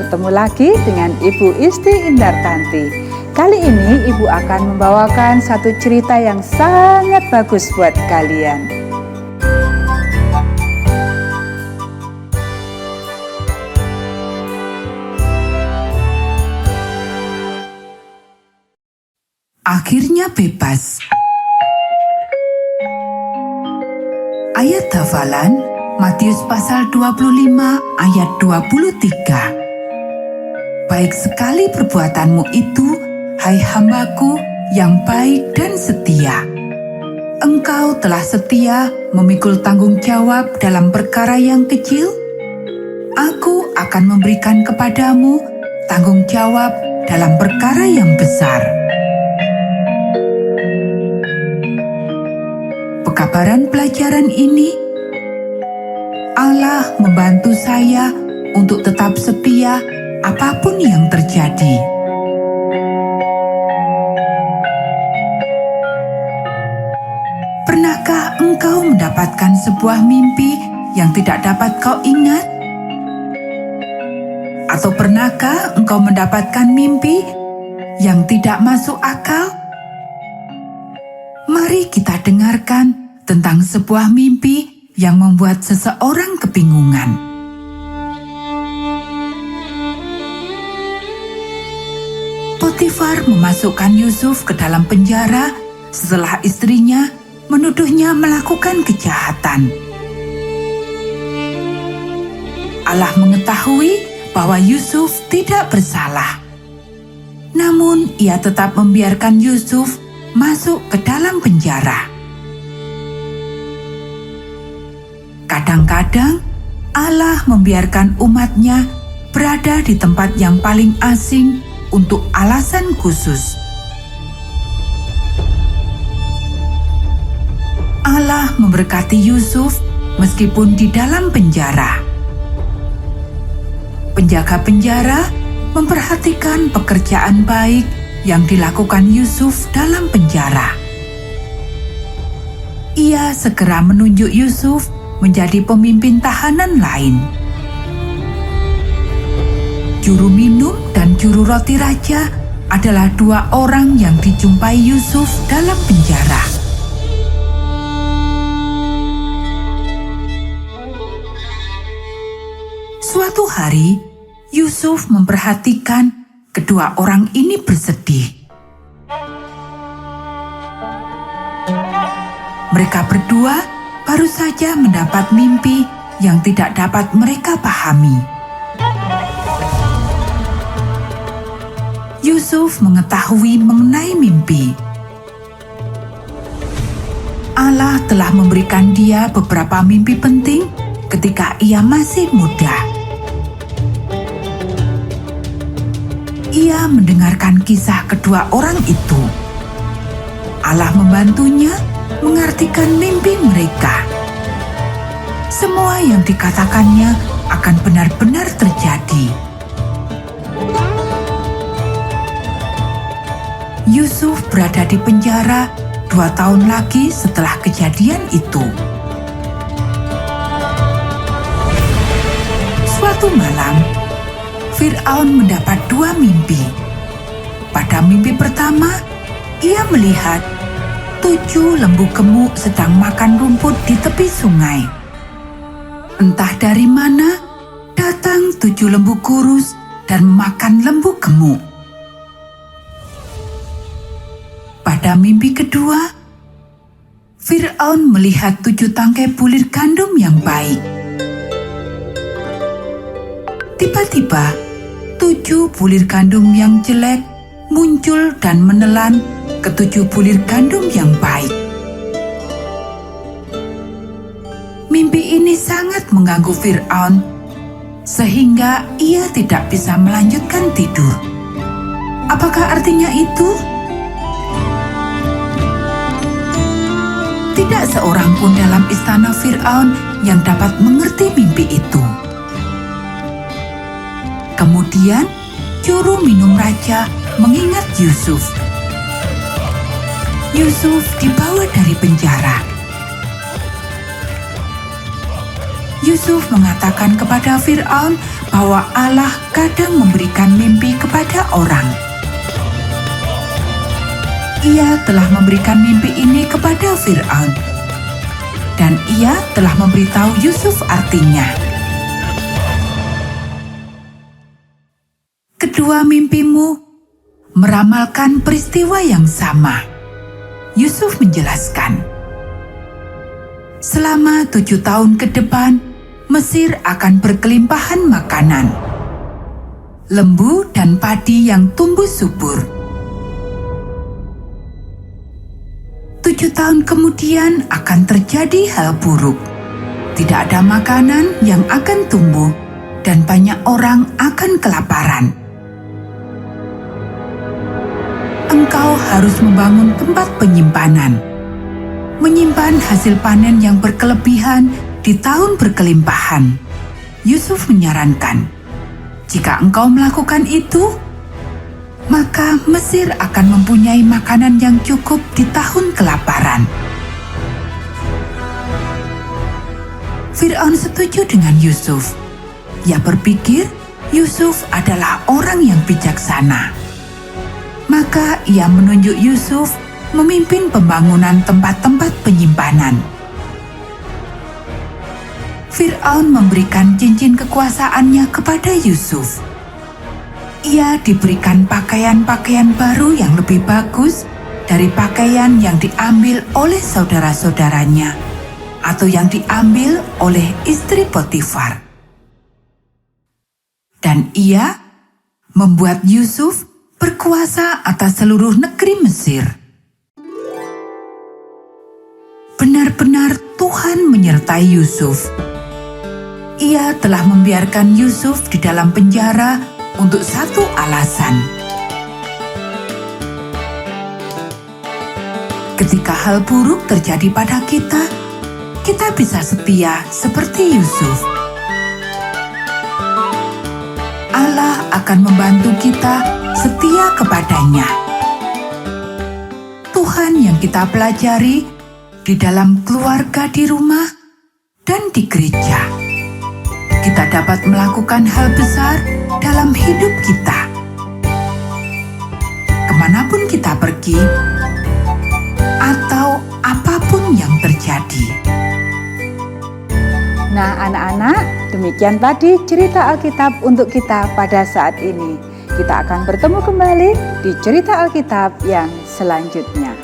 bertemu lagi dengan Ibu Isti Indartanti. Kali ini Ibu akan membawakan satu cerita yang sangat bagus buat kalian. Akhirnya bebas. Ayat hafalan Matius pasal 25 ayat 23. Baik sekali perbuatanmu itu, hai hambaku yang baik dan setia. Engkau telah setia memikul tanggung jawab dalam perkara yang kecil. Aku akan memberikan kepadamu tanggung jawab dalam perkara yang besar. Pekabaran pelajaran ini, Allah membantu saya untuk tetap setia apapun yang terjadi. Pernahkah engkau mendapatkan sebuah mimpi yang tidak dapat kau ingat? Atau pernahkah engkau mendapatkan mimpi yang tidak masuk akal? Mari kita dengarkan tentang sebuah mimpi yang membuat seseorang kebingungan. Potifar memasukkan Yusuf ke dalam penjara setelah istrinya menuduhnya melakukan kejahatan. Allah mengetahui bahwa Yusuf tidak bersalah. Namun ia tetap membiarkan Yusuf masuk ke dalam penjara. Kadang-kadang Allah membiarkan umat-Nya berada di tempat yang paling asing untuk alasan khusus. Allah memberkati Yusuf meskipun di dalam penjara. Penjaga penjara memperhatikan pekerjaan baik yang dilakukan Yusuf dalam penjara. Ia segera menunjuk Yusuf menjadi pemimpin tahanan lain. Juru minum dan juru roti raja adalah dua orang yang dijumpai Yusuf dalam penjara. Suatu hari, Yusuf memperhatikan kedua orang ini bersedih. Mereka berdua baru saja mendapat mimpi yang tidak dapat mereka pahami. Yusuf mengetahui mengenai mimpi. Allah telah memberikan dia beberapa mimpi penting ketika ia masih muda. Ia mendengarkan kisah kedua orang itu. Allah membantunya mengartikan mimpi mereka. Semua yang dikatakannya akan benar-benar terjadi. Yusuf berada di penjara 2 tahun lagi setelah kejadian itu. Suatu malam, Fir'aun mendapat 2 mimpi. Pada mimpi pertama, ia melihat 7 lembu gemuk sedang makan rumput di tepi sungai. Entah dari mana datang 7 lembu kurus dan memakan lembu gemuk. Pada mimpi kedua, Fir'aun melihat 7 tangkai bulir gandum yang baik. Tiba-tiba, 7 bulir gandum yang jelek muncul dan menelan ke-7 bulir gandum yang baik. Mimpi ini sangat mengganggu Fir'aun, sehingga ia tidak bisa melanjutkan tidur. Apakah artinya itu? Tidak seorang pun dalam istana Fir'aun yang dapat mengerti mimpi itu. Kemudian, juru minum raja mengingat Yusuf. Yusuf dibawa dari penjara. Yusuf mengatakan kepada Fir'aun bahwa Allah kadang memberikan mimpi kepada orang. Ia telah memberikan mimpi ini kepada Fir'aun, dan ia telah memberitahu Yusuf artinya. Kedua mimpimu meramalkan peristiwa yang sama. Yusuf menjelaskan, selama 7 tahun ke depan, Mesir akan berkelimpahan makanan, lembu dan padi yang tumbuh subur. 7 tahun kemudian akan terjadi hal buruk. Tidak ada makanan yang akan tumbuh dan banyak orang akan kelaparan. Engkau harus membangun tempat penyimpanan, menyimpan hasil panen yang berkelebihan di tahun berkelimpahan. Yusuf menyarankan, jika engkau melakukan itu, maka Mesir akan mempunyai makanan yang cukup di tahun kelaparan. Fir'aun setuju dengan Yusuf. Ia berpikir Yusuf adalah orang yang bijaksana. Maka ia menunjuk Yusuf memimpin pembangunan tempat-tempat penyimpanan. Fir'aun memberikan cincin kekuasaannya kepada Yusuf. Ia diberikan pakaian-pakaian baru yang lebih bagus dari pakaian yang diambil oleh saudara-saudaranya atau yang diambil oleh istri Potifar. Dan ia membuat Yusuf berkuasa atas seluruh negeri Mesir. Benar-benar Tuhan menyertai Yusuf. Ia telah membiarkan Yusuf di dalam penjara untuk satu alasan. Ketika hal buruk terjadi pada kita bisa setia seperti Yusuf. Allah akan membantu kita setia kepadanya. Tuhan yang kita pelajari di dalam keluarga, di rumah, dan di gereja. Kita dapat melakukan hal besar dalam hidup kita. Kemanapun kita pergi, atau apapun yang terjadi. Nah anak-anak, demikian tadi cerita Alkitab untuk kita pada saat ini. Kita akan bertemu kembali di cerita Alkitab yang selanjutnya.